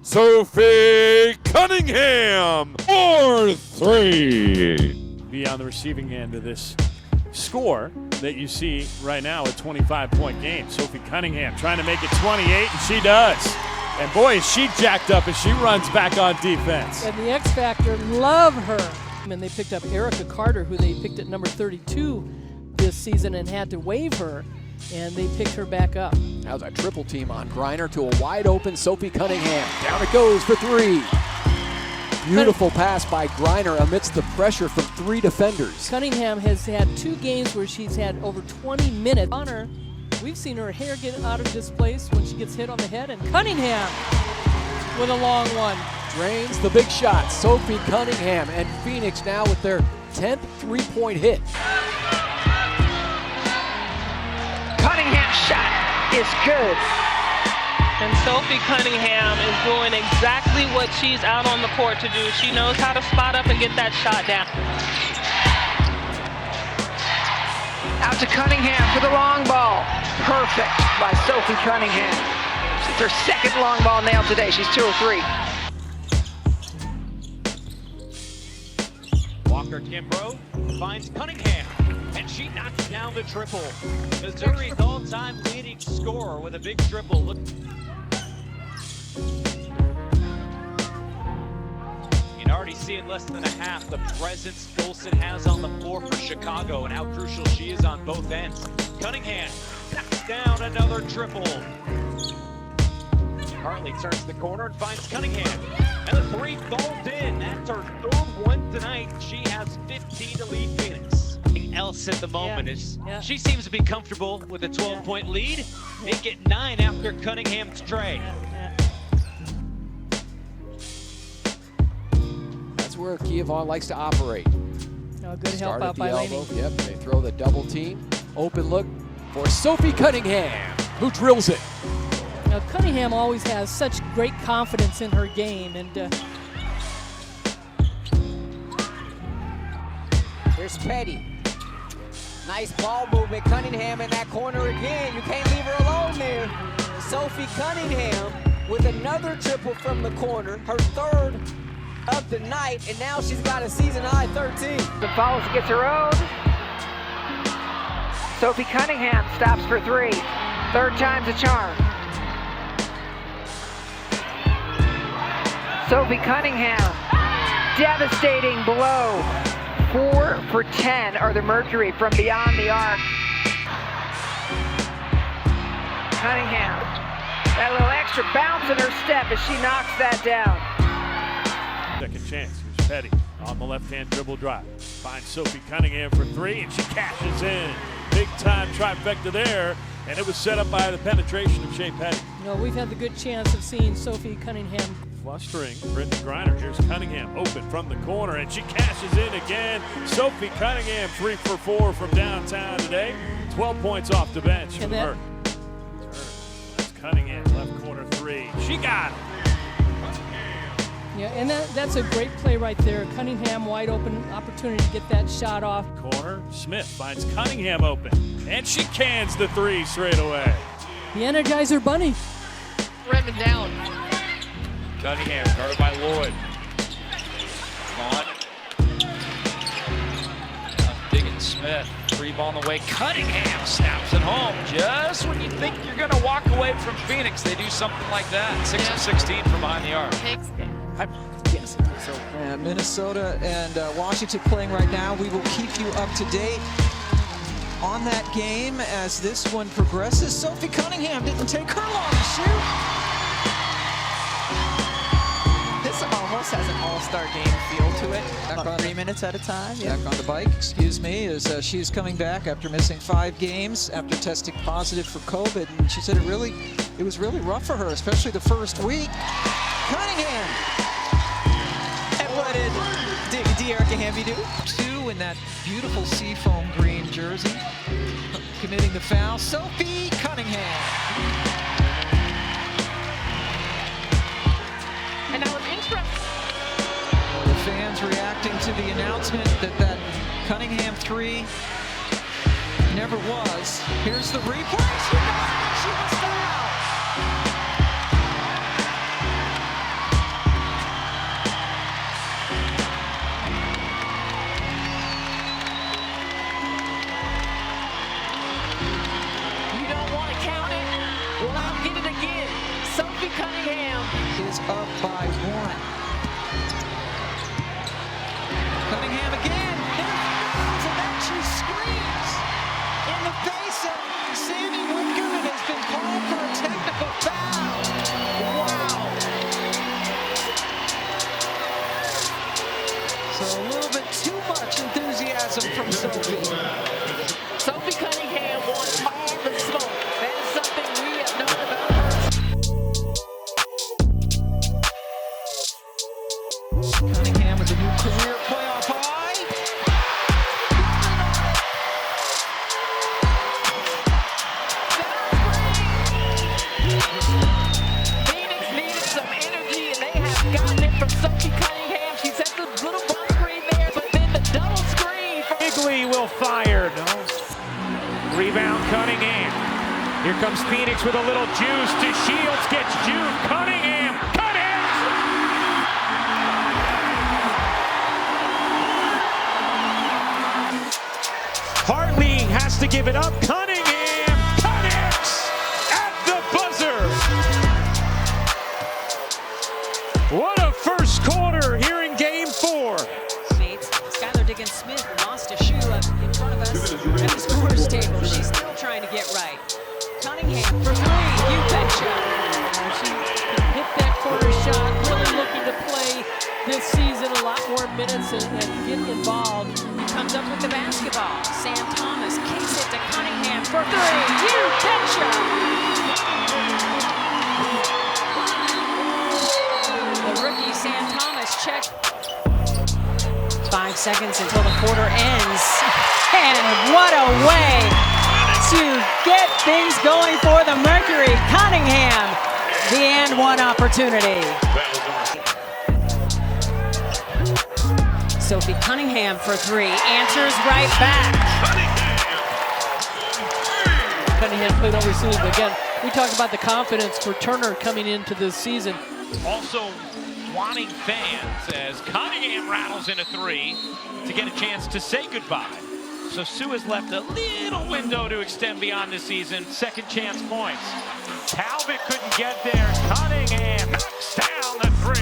Sophie Cunningham for 3. Be on the receiving end of this score that you see right now, a 25-point game. Sophie Cunningham trying to make it 28, and she does. And boy, is she jacked up as she runs back on defense. And the X Factor love her. And they picked up Erica Carter, who they picked at number 32 this season and had to waive her, and they picked her back up. That was a triple team on Griner to a wide open Sophie Cunningham. Down it goes for 3. Beautiful pass by Griner amidst the pressure from 3 defenders. Cunningham has had 2 games where she's had over 20 minutes on her. We've seen her hair get out of displace when she gets hit on the head, and Cunningham with a long one. Drains the big shot. Sophie Cunningham and Phoenix now with their 10th 3-point hit. Cunningham's shot is good. And Sophie Cunningham is doing exactly what she's out on the court to do. She knows how to spot up and get that shot down. Out to Cunningham for the long ball. Perfect by Sophie Cunningham. It's her second long ball nailed today. She's 2 of 3. Walker Kimbrough finds Cunningham, and she knocks down the triple. Missouri's all-time leading scorer with a big triple. You can already see in less than a half the presence Golson has on the floor for Chicago and how crucial she is on both ends. Cunningham knocks down another triple. Hartley turns the corner and finds Cunningham. And the 3 falls in. That's her 3rd one tonight. She has 15 to lead Phoenix. Else at the moment is she seems to be comfortable with a 12-point lead. They get 9 after Cunningham's tray. That's where Kievan likes to operate. Oh, good help out by Laney. Yep, they throw the double team. Open look for Sophie Cunningham, who drills it. Now, Cunningham always has such great confidence in her game, and here's Petty. Nice ball movement. Cunningham in that corner again. You can't leave her alone there. Sophie Cunningham with another triple from the corner, her 3rd of the night, and now she's got a season-high 13. The follows gets her own. Sophie Cunningham stops for 3. 3rd time's a charm. Sophie Cunningham, devastating blow. 4 for 10 are the Mercury from beyond the arc. Cunningham, that little extra bounce in her step as she knocks that down. Second chance. Here's Petty on the left-hand dribble drive. Finds Sophie Cunningham for 3, and she cashes in. Big-time trifecta there, and it was set up by the penetration of Shea Petty. you know, we've had the good chance of seeing Sophie Cunningham Flustering Brittany Griner. Here's Cunningham open from the corner, and she cashes in again. Sophie Cunningham 3 for 4 from downtown today. 12 points off the bench from her. That's Cunningham, left corner 3. She got it. Yeah, and that's a great play right there. Cunningham wide open, opportunity to get that shot off. Corner, Smith finds Cunningham open, and she cans the 3 straight away. The Energizer Bunny. Redmond down. Cunningham guarded by Lloyd. Diggins Smith, 3 ball on the way. Cunningham snaps it home. Just when you think you're going to walk away from Phoenix, they do something like that. 6 of 16 from behind the arc. Yes. So Minnesota and Washington playing right now. We will keep you up to date on that game as this one progresses. Sophie Cunningham didn't take her long to shoot. This almost has an all-star game feel to it. About 3 minutes at a time. Back on the bike, excuse me, as she's coming back after missing 5 games after testing positive for COVID. And she said it was really rough for her, especially the first week. Cunningham! And what did De'Erica Hamby do? 2 in that beautiful seafoam green jersey. Committing the foul, Sophie Cunningham. And that was interesting. The fans reacting to the announcement that Cunningham 3 never was. Here's the replay. She was fouled. Sophie Cunningham is up by 1. Cunningham again. And then she screams in the face of Sammy Whitcomb and has been called for a technical foul. Wow. So a little bit too much enthusiasm from Sophie. Sophie Cunningham wants all the smoke. That is something we have known about her. Cunningham with a new career playoff high. Phoenix needed some energy, and they have gotten it from Sophie Cunningham. She set the little ball screen there, but then the double screen. Higley will fire. No. Rebound Cunningham. Here comes Phoenix with a little juice. DeShields gets Jude. Cunningham. Cut it! Hartley has to give it up. Cunningham. Cut it! At the buzzer. What a first quarter here in game 4. Skylar Diggins-Smith lost a shoe up in front of us at the scorer's table. She's still trying to get right. Cunningham for 3, you betcha. She can hit that corner shot, really looking to play this season a lot more minutes and get involved. He comes up with the basketball. Sam Thomas kicks it to Cunningham for 3, you betcha. The rookie Sam Thomas checked. 5 seconds until the quarter ends. And what a way to get things going for the Mercury. Cunningham, the and one opportunity. Sophie Cunningham for 3, answers right back. Cunningham played overseas, but again, we talked about the confidence for Turner coming into this season. Also wanting fans as Cunningham rattles in a 3 to get a chance to say goodbye. So Sue has left a little window to extend beyond the season. Second chance points. Talbot couldn't get there. Cunningham knocks down the 3.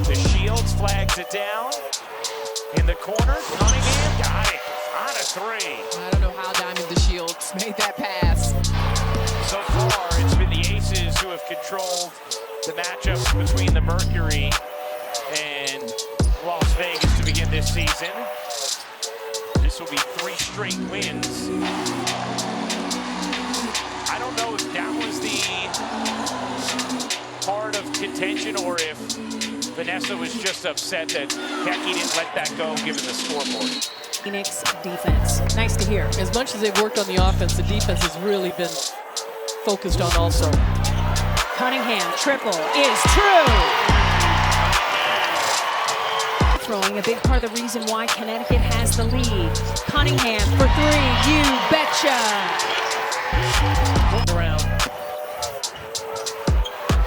DeShields flags it down. In the corner, Cunningham got it on a 3. I don't know how Diamond DeShields made that pass. So far, it's been the Aces who have controlled the matchups between the Mercury and Las Vegas to begin this season. This will be 3 straight wins. I don't know if that was the part of contention or if Vanessa was just upset that Becky didn't let that go given the scoreboard. Phoenix defense. Nice to hear. As much as they've worked on the offense, the defense has really been focused on also. Cunningham triple is true. Throwing a big part of the reason why Connecticut has the lead. Cunningham for 3, you betcha. Around.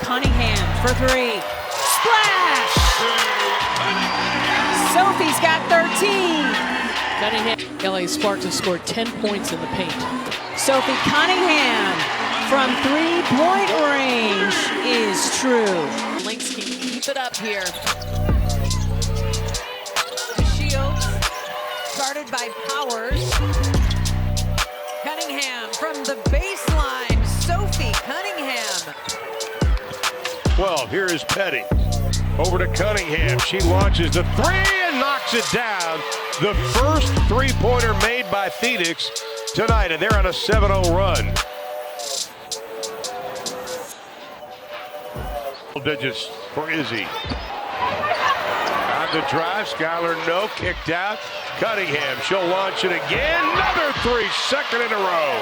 Cunningham for 3, splash. Sophie's got 13. Cunningham. LA Sparks have scored 10 points in the paint. Sophie Cunningham from 3-point range is true. Lynx can keep it up here. Shields guarded by Powers. Cunningham from the baseline. Sophie Cunningham. Well, here is Petty. Over to Cunningham. She launches the 3 and knocks it down. The first 3-pointer made by Phoenix tonight, and they're on a 7-0 run. Digits for Izzy. On the drive, Skylar no, kicked out. Cunningham, she'll launch it again. Another 3, second in a row.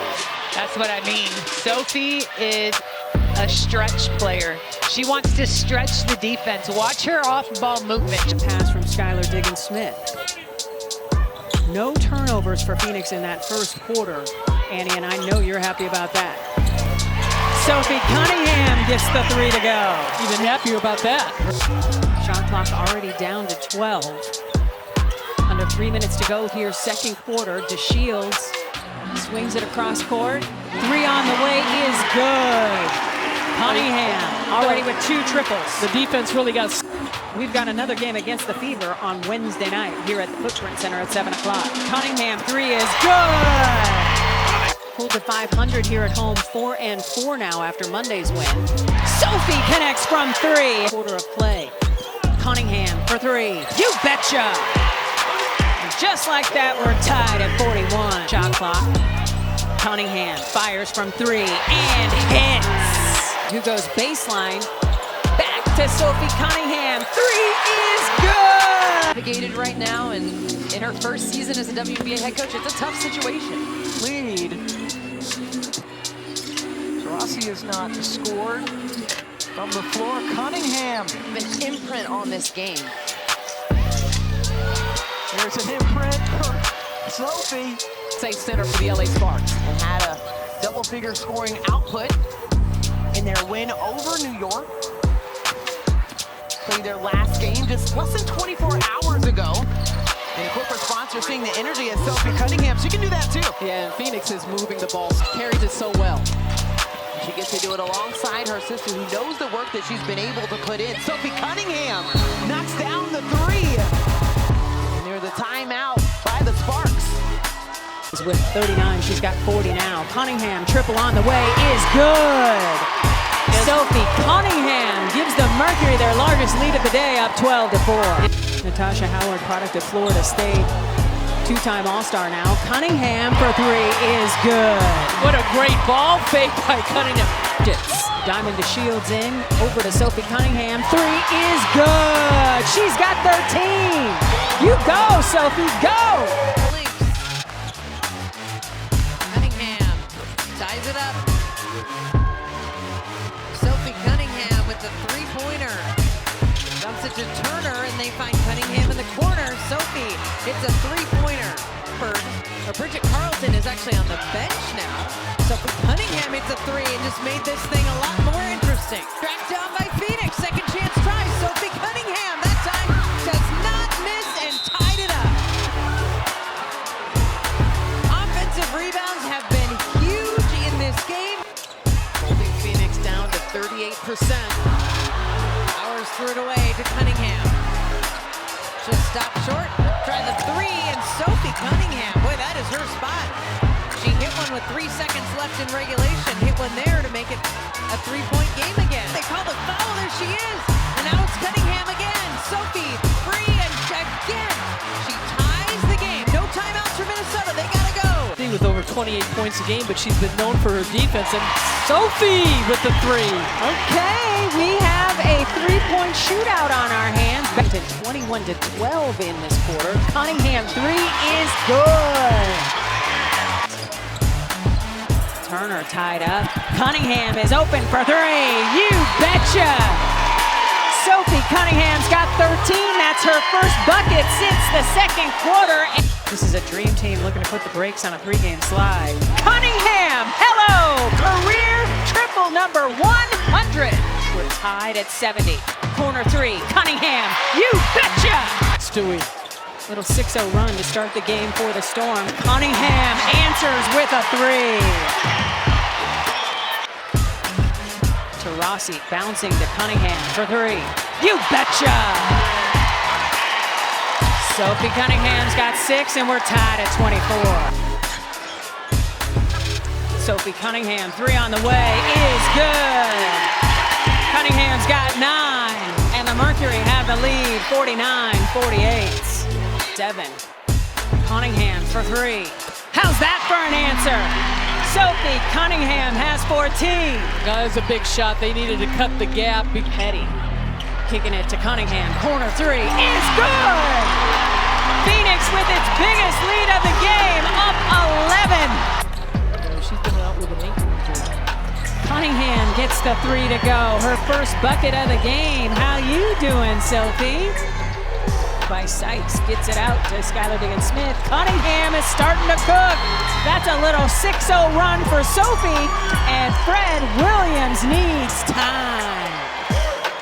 That's what I mean. Sophie is a stretch player. She wants to stretch the defense. Watch her off-ball movement. Pass from Skylar Diggins-Smith. No turnovers for Phoenix in that first quarter, Annie, and I know you're happy about that. Sophie Cunningham gets the 3 to go. Even happier about that. Shot clock already down to 12. Under 3 minutes to go here, second quarter. DeShields Swings it across court. Three on the way is good. Cunningham already with 2 triples. The defense really got. We've got another game against the Fever on Wednesday night here at the Footprint Center at 7 o'clock. Cunningham 3 is good. Pulled to 500 here at home, 4-4 now after Monday's win. Sophie connects from 3. Quarter of play. Cunningham for 3. You betcha. And just like that, we're tied at 41. Shot clock. Cunningham fires from 3 and hits. Who goes baseline? Back to Sophie Cunningham. 3 is good. Navigated right now, and in her first season as a WNBA head coach, it's a tough situation. Lead. Rossi has not scored from the floor. Cunningham. An imprint on this game. There's an imprint for Sophie. Safe center for the LA Sparks and had a double-figure scoring output in their win over New York. Played their last game just less than 24 hours ago. And corporate sponsors seeing the energy of Sophie Cunningham. She can do that too. Yeah, and Phoenix is moving the ball, carries it so well. She gets to do it alongside her sister who knows the work that she's been able to put in. Sophie Cunningham knocks down the 3. Near the timeout by the Sparks. With 39, she's got 40 now. Cunningham, triple on the way, is good. Sophie Cunningham gives the Mercury their largest lead of the day, up 12-4. Natasha Howard, product of Florida State, 2-time All-Star now. Cunningham for 3 is good. What a great ball fake by Cunningham. Diamond to Shields in, over to Sophie Cunningham. 3 is good. She's got 13. You go, Sophie, go. Cunningham ties it up. Sophie Cunningham with the 3-pointer. Dumps it to Turner, and they find Cunningham in the corner. Sophie hits a 3-pointer. Bridget Carlton is actually on the bench now. Sophie Cunningham hits a 3 and just made this thing a lot more interesting. Tracked down by Phoenix. Second chance try. Sophie Cunningham that time does not miss and tied it up. Offensive rebounds have been huge in this game. Holding Phoenix down to 38%. Hours threw it away to Cunningham. Just stop short. Try the 3, and Sophie Cunningham. Boy, that is her spot. She hit one with 3 seconds left in regulation. Hit one there to make it a 3-point game again. They call the foul. There she is. And now it's Cunningham again. Sophie free, and again she ties the game. No timeouts for Minnesota. They gotta go. With over 28 points a game, but she's been known for her defense. And Sophie with the 3. Okay, we have a 3-point shootout on our hands. Back to 21-12 in this quarter. Cunningham 3 is good. Turner tied up. Cunningham is open for 3. You betcha. Sophie Cunningham's got 13. That's her first bucket since the second quarter. This is a dream team looking to put the brakes on a 3-game slide. Cunningham, hello! Career triple number 100. We're tied at 70. Corner 3, Cunningham, you betcha! Stewie. Little 6-0 run to start the game for the Storm. Cunningham answers with a 3. To Rossi, bouncing to Cunningham for 3. You betcha! Sophie Cunningham's got 6, and we're tied at 24. Sophie Cunningham, 3 on the way, is good. Cunningham's got 9, and the Mercury have the lead, 49-48. 7. Cunningham for 3. How's that for an answer? Sophie Cunningham has 14. That was a big shot. They needed to cut the gap. Petty kicking it to Cunningham. Corner 3 is good. Phoenix with its biggest lead of the game, up 11. She's been out with an ankle injury. Cunningham gets the 3 to go. Her first bucket of the game. How you doing, Sophie? By Sykes, gets it out to Skylar Diggins-Smith. Cunningham is starting to cook. That's a little 6-0 run for Sophie, and Fred Williams needs time.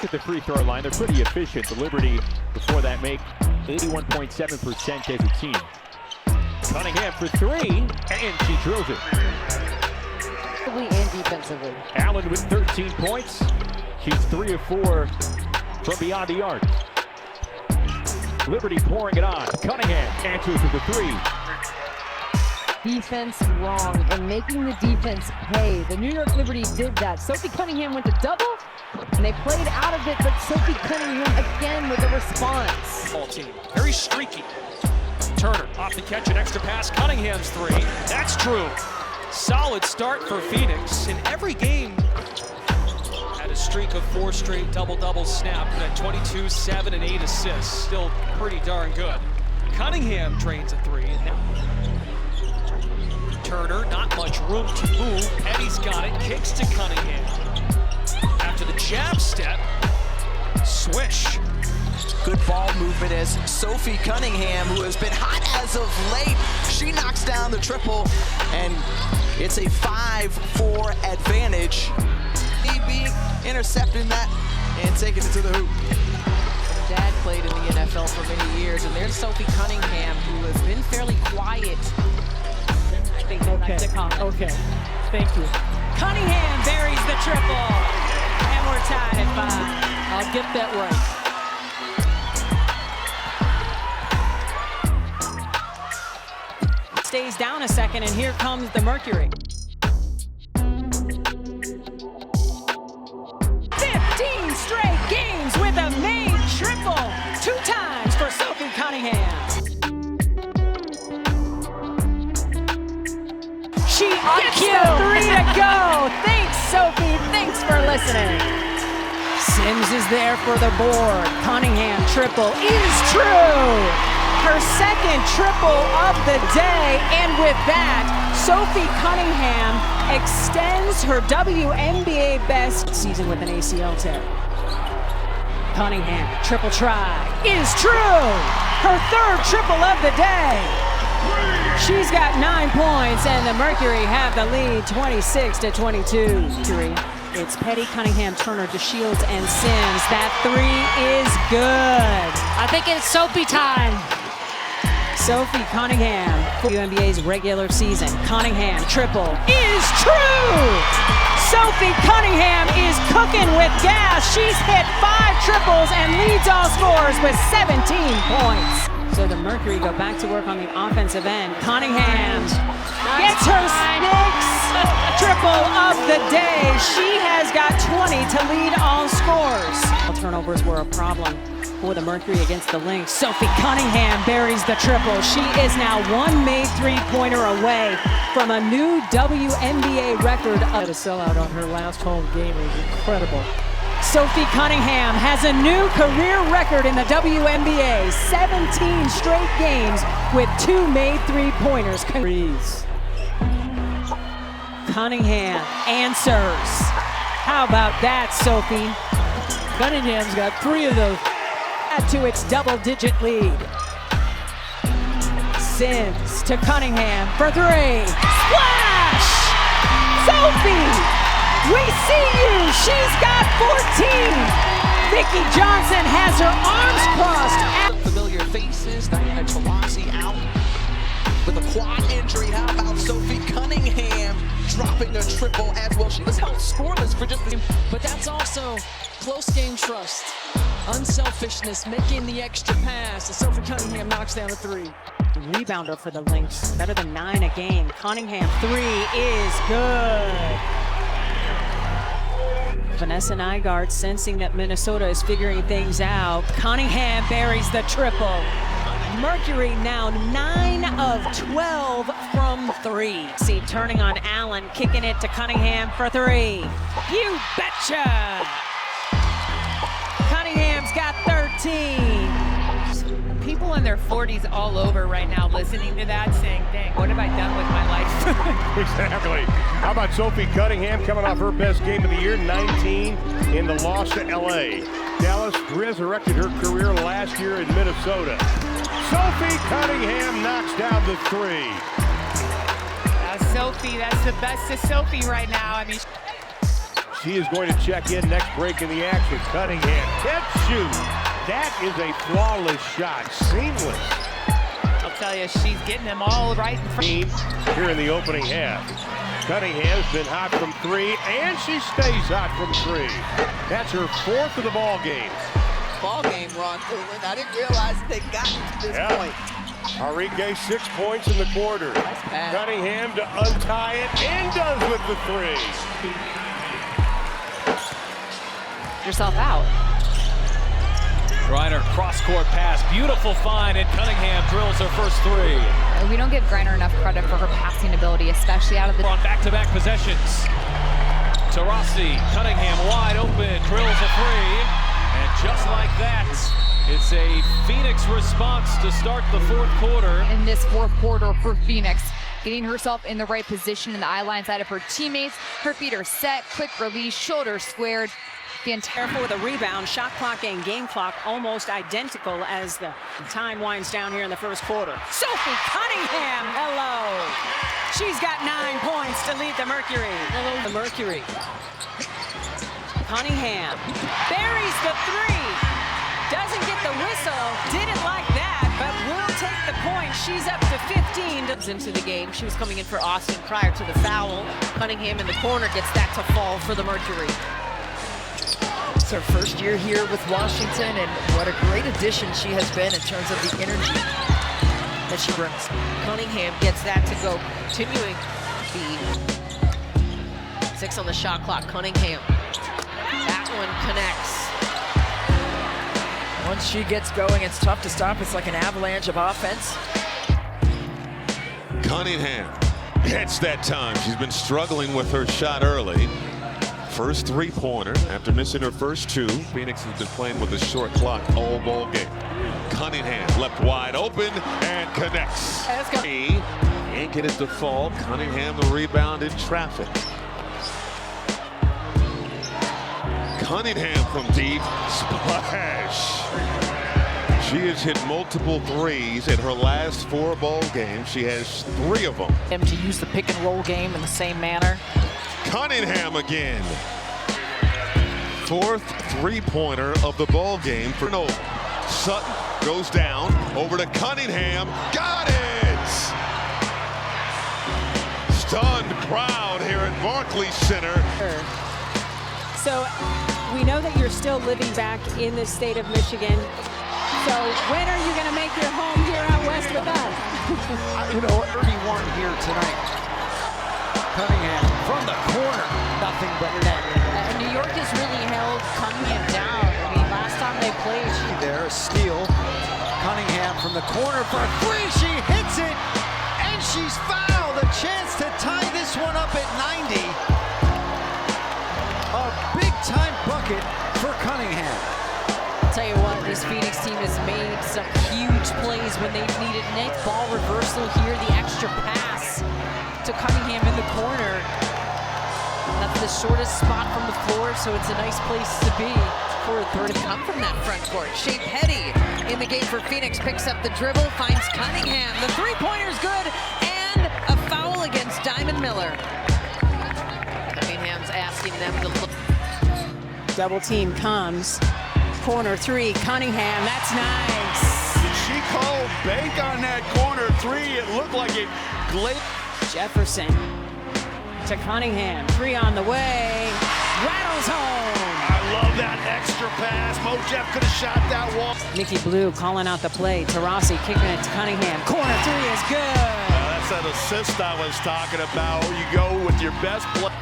At the free throw line, they're pretty efficient. The Liberty, before that, make 81.7% as a team. Cunningham for three, and she drills it. And defensively. Allen with 13 points. She's 3 of 4 from beyond the arc. Liberty pouring it on. Cunningham answers with the three. Defense wrong and making the defense pay. The New York Liberty did that. Sophie Cunningham went to double, and they played out of it, but Sophie Cunningham again with a response. Ball team, very streaky. Turner off the catch, an extra pass. Cunningham's three. That's true. Solid start for Phoenix. In every game, had a streak of 4 straight double-double snapped at 22, 7, and 8 assists. Still pretty darn good. Cunningham drains a three. And now Turner, not much room to move. Eddie's got it, kicks to Cunningham. After the jab step, swish. Good ball movement as Sophie Cunningham, who has been hot as of late, she knocks down the triple, and it's a 5-4 advantage. EB intercepting that and taking it to the hoop. Dad played in the NFL for many years, and there's Sophie Cunningham, who has been fairly quiet. Okay. Thank you. Cunningham buries the triple. And we're tied at 5. I'll get that right. Stays down a second, and here comes the Mercury. 15 straight games with a made triple. 2 times for Sophie Cunningham. She gets the 3 to go. Thanks, Sophie. Thanks for listening. Sims is there for the board. Cunningham triple is true. Her second triple of the day, and with that, Sophie Cunningham extends her WNBA best season with an ACL tear. Cunningham, triple try, is true! Her 3rd triple of the day. She's got 9 points, and the Mercury have the lead 26-22. It's Petty, Cunningham, Turner, DeShields, and Sims. That 3 is good. I think it's Sophie time. Sophie Cunningham, WNBA's regular season. Cunningham triple is true! Sophie Cunningham is cooking with gas. She's hit 5 triples and leads all scorers with 17 points. So the Mercury go back to work on the offensive end. Cunningham gets her 6th triple of the day. She has got 20 to lead all scores. Turnovers were a problem for the Mercury against the Lynx. Sophie Cunningham buries the triple. She is now 1 made 3-pointer away from a new WNBA record. Had a sellout on her last home game. It was incredible. Sophie Cunningham has a new career record in the WNBA. 17 straight games with 2 made 3-pointers. Cunningham answers. How about that, Sophie? Cunningham's got 3 of those. Add to its double-digit lead. Sims to Cunningham for 3. Splash! Sophie! We see you! She's got 14! Vicky Johnson has her arms crossed. Familiar faces, Diana Taurasi out with a quad injury. How about Sophie Cunningham dropping a triple as well? She was held scoreless for just a game. But that's also close game trust, unselfishness, making the extra pass. And Sophie Cunningham knocks down a 3. Rebounder for the Lynx, better than 9 a game. Cunningham 3 is good. Vanessa Nygaard sensing that Minnesota is figuring things out. Cunningham buries the triple. Mercury now 9 of 12 from 3. See, turning on Allen, kicking it to Cunningham for 3. You betcha! Cunningham's got 13. People in their 40s all over right now listening to that saying, dang, what have I done with my life? Exactly. How about Sophie Cunningham coming off her best game of the year, 19 in the loss to LA. Dallas resurrected her career last year in Minnesota. Sophie Cunningham knocks down the 3. Sophie, that's the best of Sophie right now. I mean, she is going to check in next break in the action. Cunningham, catch shoot. That is a flawless shot, seamless. A tell you, she's getting them all right in front. Here in the opening half. Cunningham's been hot from three, and she stays hot from three. That's her fourth of the ball game. Ball game, Ron Cleveland. I didn't realize they got to this point. Enrique 6 points in the quarter. Cunningham to untie it, and does with the three. Yourself out. Griner, cross-court pass, beautiful find, and Cunningham drills her first three. We don't give Griner enough credit for her passing ability, especially out of the... On back-to-back possessions. Tarasi, Cunningham wide open, drills a three, and just like that, it's a Phoenix response to start the fourth quarter. In this fourth quarter for Phoenix, getting herself in the right position in the eye-line side of her teammates. Her feet are set, quick release, shoulders squared. Careful with a rebound. Shot clock and game clock almost identical as the time winds down here in the first quarter. Sophie Cunningham, hello. She's got 9 points to lead the Mercury. Hello, the Mercury. Cunningham buries the three. Doesn't get the whistle. Didn't like that, but will take the point. She's up to 15. Into the game. She was coming in for Austin prior to the foul. Cunningham in the corner gets that to fall for the Mercury. It's her first year here with Washington, and what a great addition she has been in terms of the energy that she brings. Cunningham gets that to go, continuing the 6 on the shot clock. Cunningham, that one connects. Once she gets going, it's tough to stop. It's like an avalanche of offense. Cunningham hits that time. She's been struggling with her shot early. First three-pointer after missing her first two. Phoenix has been playing with a short clock all ball game. Cunningham left wide open and connects. Can't get it to fall. Cunningham the rebound in traffic. Cunningham from deep. Splash. She has hit multiple threes in her last 4 ball games. She has 3 of them. Him to use the pick and roll game in the same manner. Cunningham again. 4th three-pointer of the ball game for Nova. Sutton goes down over to Cunningham. Got it! Stunned crowd here at Barclays Center. So we know that you're still living back in the state of Michigan. So when are you going to make your home here out west with us? You know, 31 here tonight. Cunningham from the corner, nothing but net. New York has really held Cunningham down. I mean, last time they played, There, a steal. Cunningham from the corner for a three. She hits it, and she's fouled. A chance to tie this one up at 90. A big-time bucket for Cunningham. I'll tell you what, this Phoenix team has made some huge plays when they've needed Nick. Ball reversal here, the extra pass to Cunningham in the corner. That's the shortest spot from the floor, so it's a nice place to be for a third to come from that front court. Shea Petty in the game for Phoenix, picks up the dribble, finds Cunningham. The three-pointer's good, and a foul against Diamond Miller. Cunningham's asking them to look. Double team comes. Corner three, Cunningham, that's nice. Did she call bank on that corner three? It looked like it glazed. Jefferson to Cunningham, 3 on the way, rattles home. I love that extra pass. Mo Jeff could have shot that one. Nikki Blue calling out the play. Tarasi kicking it to Cunningham. Corner three is good. That's that assist I was talking about. You go with your best play.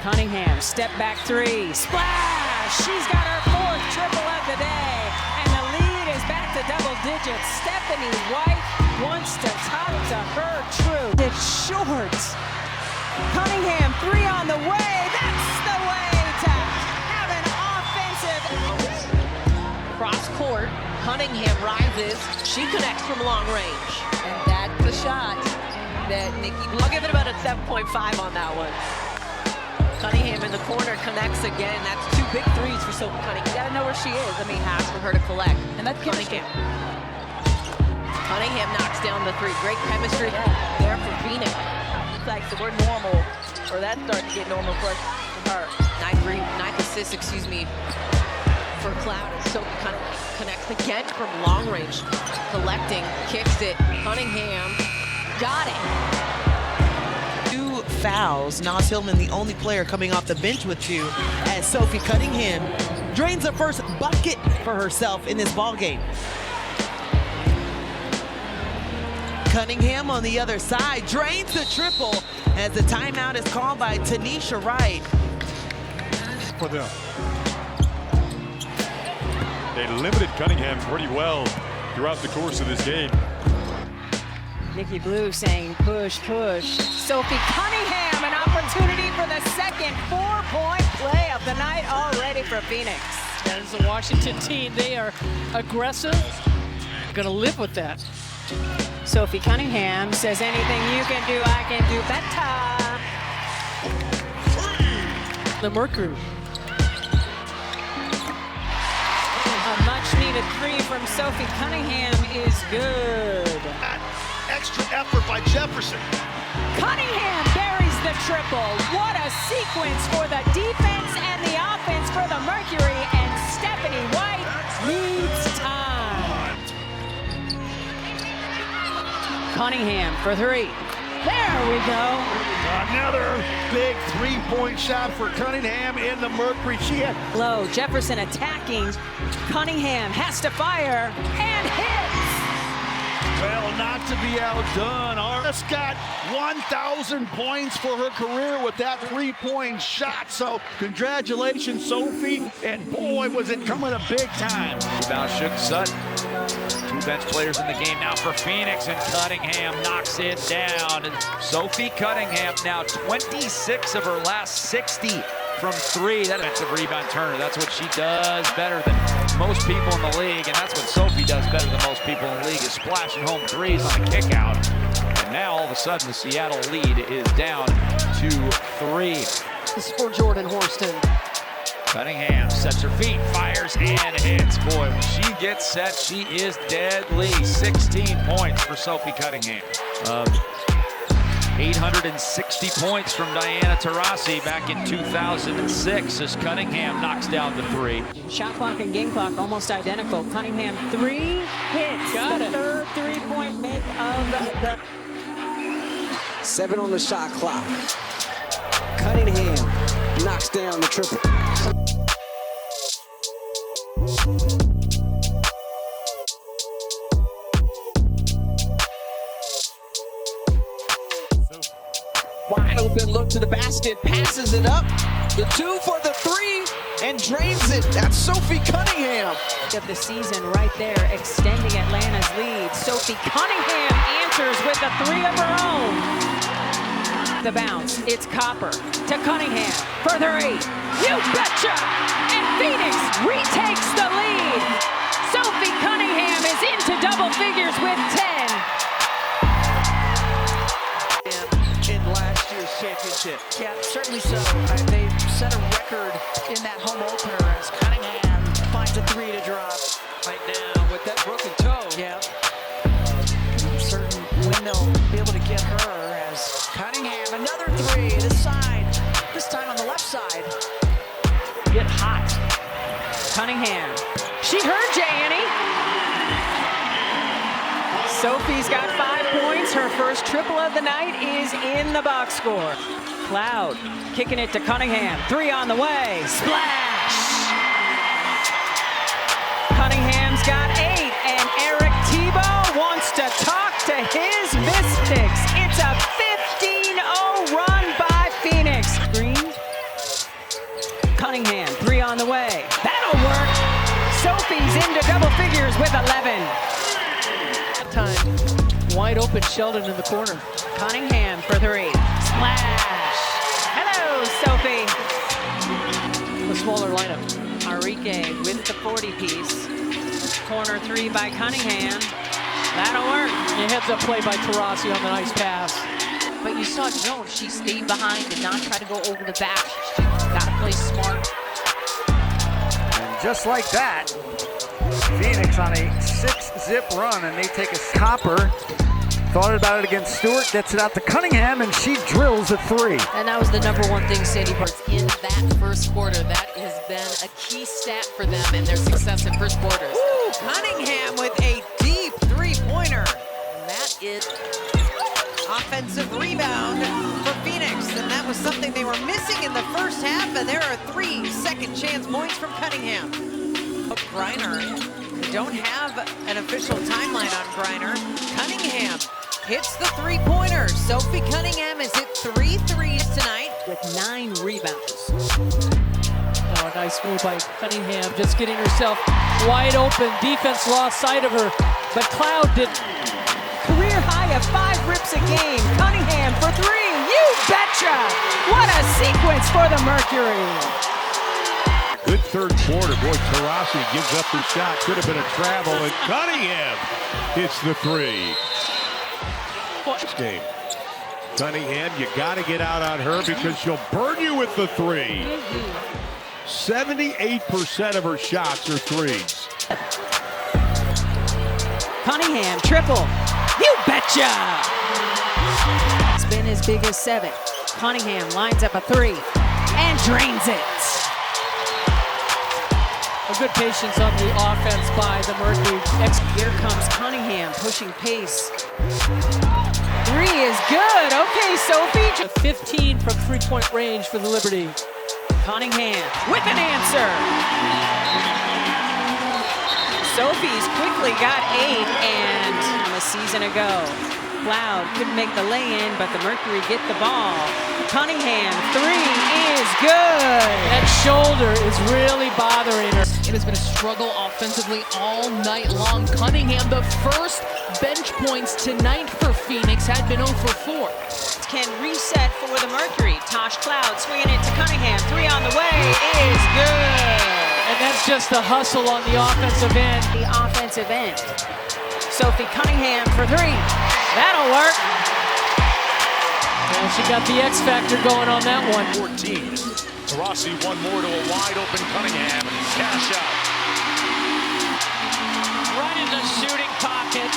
Cunningham, step back three, splash! She's got her 4th triple of the day, and the lead is back to double digits. Stephanie White wants to talk to her true. It's short. Cunningham, 3 on the way. That's the way to have an offensive. Cross court, Cunningham rises. She connects from long range. And that's the shot that Nikki, I'll give it about a 7.5 on that one. Cunningham in the corner connects again. That's 2 big threes for Sophie Cunningham. You gotta know where she is. I mean, half for her to collect. And that's Cunningham. Cunningham knocks down the 3. Great chemistry there for Phoenix. Looks like the word normal, or that's starting to get normal for her. 9th assist, for Cloud. So kind of connects again from long range. Collecting, kicks it. Cunningham got it. 2 fouls. Nas Hillman, the only player coming off the bench with 2, as Sophie Cunningham drains the first bucket for herself in this ball game. Cunningham on the other side drains the triple as the timeout is called by Tanisha Wright. For them. They limited Cunningham pretty well throughout the course of this game. Nikki Blue saying push, push. Sophie Cunningham, an opportunity for the second 4-point play of the night already for Phoenix. That is the Washington team. They are aggressive. Going to live with that. Sophie Cunningham says anything you can do, I can do better. The Mercury. A much-needed 3 from Sophie Cunningham is good. Extra effort by Jefferson. Cunningham buries the triple. What a sequence for the defense and the offense for the Mercury, and Stephanie White needs time. Cunningham for 3. There we go. Another big 3-point shot for Cunningham in the Mercury. She had low. Jefferson attacking. Cunningham has to fire and hits. Well, not to be outdone. Artis got 1,000 points for her career with that 3-point shot. So congratulations, Sophie. And boy, was it coming a big time. Rebound shook Sutton. 2 bench players in the game now for Phoenix, and Cunningham knocks it down. And Sophie Cunningham now 26 of her last 60 from 3. That's a rebound Turner. That's what she does better than most people in the league, and that's what Sophie does better than most people in the league, is splashing home 3s on the kick out. And now all of a sudden the Seattle lead is down to 3. This is for Jordan Horston. Cunningham sets her feet, fires, and hits. Boy, when she gets set, she is deadly. 16 points for Sophie Cunningham. 860 points from Diana Taurasi back in 2006 as Cunningham knocks down the 3. Shot clock and game clock almost identical. Cunningham 3 hits. Got the it. third 3-point make of the 7 on the shot clock. Cunningham knocks down the triple. Wide open look to the basket, passes it up. The 2 for the 3 and drains it. That's Sophie Cunningham. Of the season right there, extending Atlanta's lead. Sophie Cunningham answers with a 3 of her own. The bounce, it's Copper to Cunningham for 3. You betcha! And Phoenix retakes the lead. Sophie Cunningham is into double figures with 10. In last year's championship. Yeah, certainly so. They set a record in that home opener as Cunningham finds a 3 to drop. Right now with that broken toe. Yeah. I'm certain when they'll be able to get her as Cunningham, another 3 this side. This time on the left side. Get hot. Cunningham. She heard you, Annie. Sophie's got 5 points. Her first triple of the night is in the box score. Cloud kicking it to Cunningham. 3 on the way. Splash! Cunningham's got 8, and Eric Tebow wants to talk to his Mystics. It's a 15-0 run by Phoenix. Green. Cunningham, 3 on the way. That'll work. Sophie's into double figures with 11. Time. Wide open Sheldon in the corner. Cunningham for 3. Splash. Hello, Sophie. The smaller lineup. Enrique with the 40-piece. Corner 3 by Cunningham. That'll work. A heads-up play by Taurasi on the nice pass. But you saw Jones, she stayed behind and not try to go over the back. She got to play smart. And just like that, Phoenix on a 6-zip run, and they take a Copper Thought about it against Stewart, gets it out to Cunningham, and she drills a three. And that was the number one thing Sandy Parks in that first quarter. That has been a key stat for them in their success in first quarters. Ooh, Cunningham with a deep three-pointer. And that is offensive rebound for Phoenix. And that was something they were missing in the first half. And there are 3 second chance points from Cunningham. Griner. We don't have an official timeline on Griner. Cunningham hits the three-pointer. Sophie Cunningham has hit 3 threes tonight with 9 rebounds. Oh, a nice move by Cunningham, just getting herself wide open. Defense lost sight of her, but Cloud didn't. Career high of 5 rips a game. Cunningham for 3. You betcha! What a sequence for the Mercury. Good third quarter. Boy, Taurasi gives up the shot. Could have been a travel, and Cunningham hits the 3. Game. Cunningham, you got to get out on her because she'll burn you with the 3. 78% of her shots are threes. Cunningham, triple. You betcha! It's been as big as 7. Cunningham lines up a 3 and drains it. A good patience on the offense by the Mercury. Here comes Cunningham pushing pace. 3 is good. Okay, Sophie. 15 from three-point range for the Liberty. Cunningham with an answer. Sophie's quickly got 8, and a season ago, Cloud couldn't make the lay-in, but the Mercury get the ball. Cunningham, 3 is good. That shoulder is really bothering her. It has been a struggle offensively all night long. Cunningham, the first bench points tonight for Phoenix, had been 0 for 4. Can reset for the Mercury. Tosh Cloud swinging it to Cunningham. 3 on the way is good. And that's just the hustle on the offensive end. The offensive end. Sophie Cunningham for 3. That'll work. Well, she got the X factor going on that one. 14. Taurasi one more to a wide open Cunningham. Cash out. Right in the shooting pocket.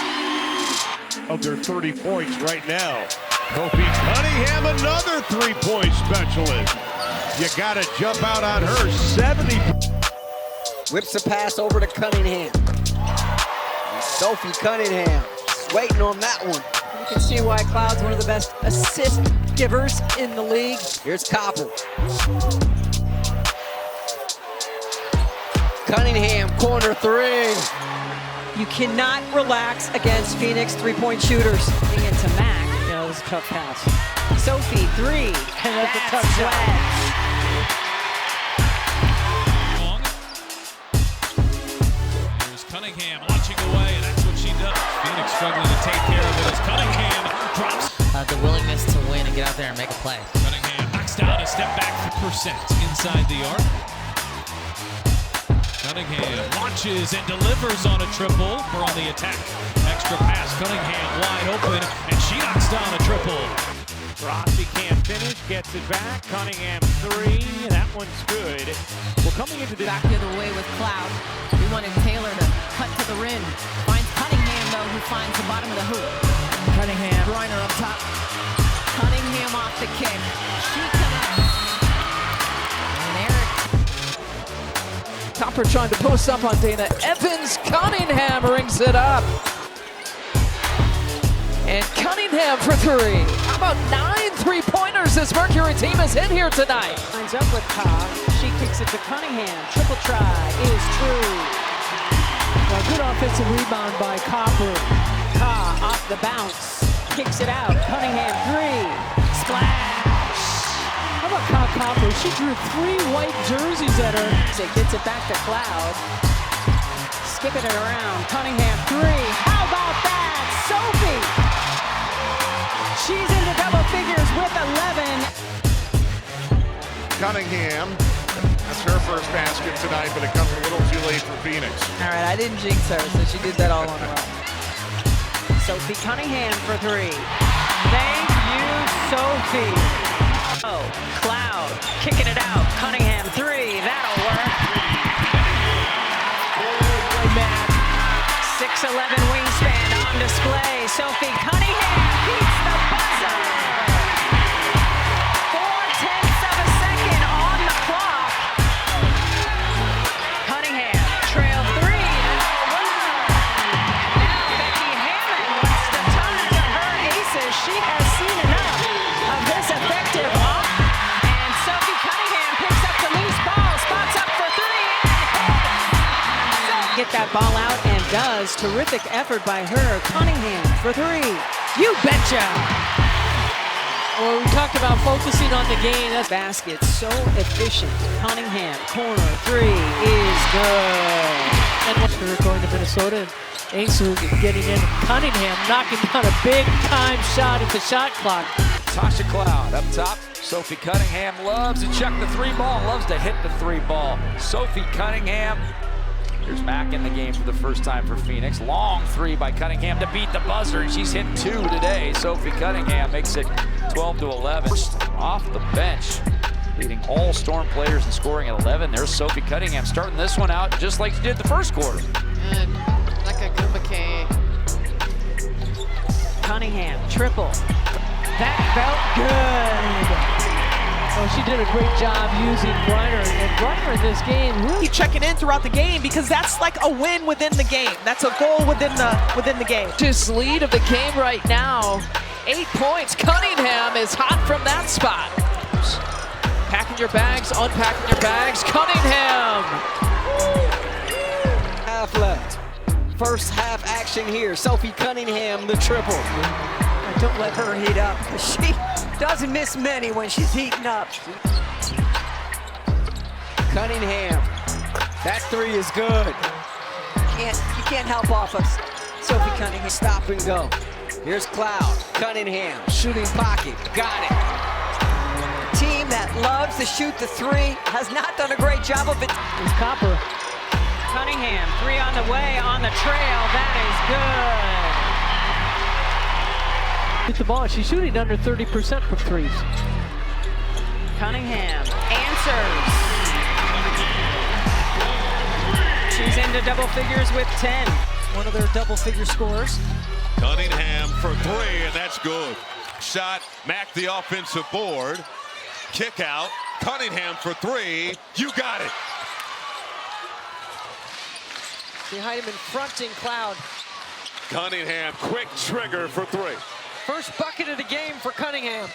Of their 30 points right now. Sophie Cunningham, another 3-point specialist. You got to jump out on her. 70. Whips a pass over to Cunningham. And Sophie Cunningham just waiting on that one. You can see why Cloud's one of the best assist givers in the league. Here's Copper. Cunningham, corner 3. You cannot relax against Phoenix 3-point shooters. Getting it to Mac. Yeah, it was a tough pass. Sophie, 3. And that's a tough shot. Here's Cunningham launching away, and that's what she does. Phoenix struggling to take care of it as Cunningham drops. The willingness to win and get out there and make a play. Cunningham knocks down a step back percent inside the arc. Cunningham launches and delivers on a triple. We're on the attack. Extra pass. Cunningham wide open, and she knocks down a triple. Rossi can't finish, gets it back. Cunningham 3. That one's good. Well, coming into this back the other way with Cloud. We wanted Taylor to cut to the rim. Finds Cunningham, though, who finds the bottom of the hoop. Cunningham. Griner up top. Cunningham off the kick. She connects. And Eric. Copper trying to post up on Dana. Evans, Cunningham rings it up. And Cunningham for 3. How about 9 3-pointers this Mercury team is in here tonight? Lines up with Ka. She kicks it to Cunningham. Triple try is true. Well, good offensive rebound by Copper. Ka off the bounce. Kicks it out. Cunningham 3. Splash. How about Ka Copper? She drew 3 white jerseys at her. It gets it back to Cloud. Skipping it around. Cunningham 3. How about that? Sophie. She's into double figures with 11. Cunningham, that's her first basket tonight, but it comes a little too late for Phoenix. All right, I didn't jinx her, so she did that all on her own. Sophie Cunningham for 3. Thank you, Sophie. Oh, Cloud kicking it out. Cunningham 3. That'll work. 6'11" wingspan on display. Sophie Cunningham. get that ball out and does. Terrific effort by her. Cunningham for three. You betcha. Well, we talked about focusing on the game. That's basket so efficient. Cunningham, corner three is good. And we're going to Minnesota. And Ainsley getting in. Cunningham knocking down a big-time shot at the shot clock. Tasha Cloud up top. Sophie Cunningham loves to check the three ball, loves to hit the three ball. Sophie Cunningham. Here's Mack in the game for the first time for Phoenix. Long three by Cunningham to beat the buzzer, and she's hit 2 today. Sophie Cunningham makes it 12-11. Off the bench, leading all Storm players in scoring at 11. There's Sophie Cunningham starting this one out just like she did the first quarter. And Cunningham, triple. That felt good. Oh, she did a great job using Griner. And Griner in this game really checking in throughout the game because that's like a win within the game. That's a goal within the game. Just lead of the game right now. 8 points. Cunningham is hot from that spot. Packing your bags, unpacking your bags. Cunningham. Half left. First half action here. Sophie Cunningham, the triple. Don't let her heat up. She doesn't miss many when she's heating up. Cunningham. That three is good. You can't help off us. Sophie Cunningham, stop and go. Here's Cloud. Cunningham, shooting pocket. Got it. Team that loves to shoot the three has not done a great job of it. It's Copper. Cunningham, three on the way, on the trail. That is good. Hit the ball. She's shooting under 30% from threes. Cunningham answers. She's into double figures with 10. One of their double-figure scores. Cunningham for three, and that's good. Shot, Mack the offensive board. Kick out, Cunningham for three. You got it. Behind him in fronting Cloud. Cunningham, quick trigger for three. First bucket of the game for Cunningham.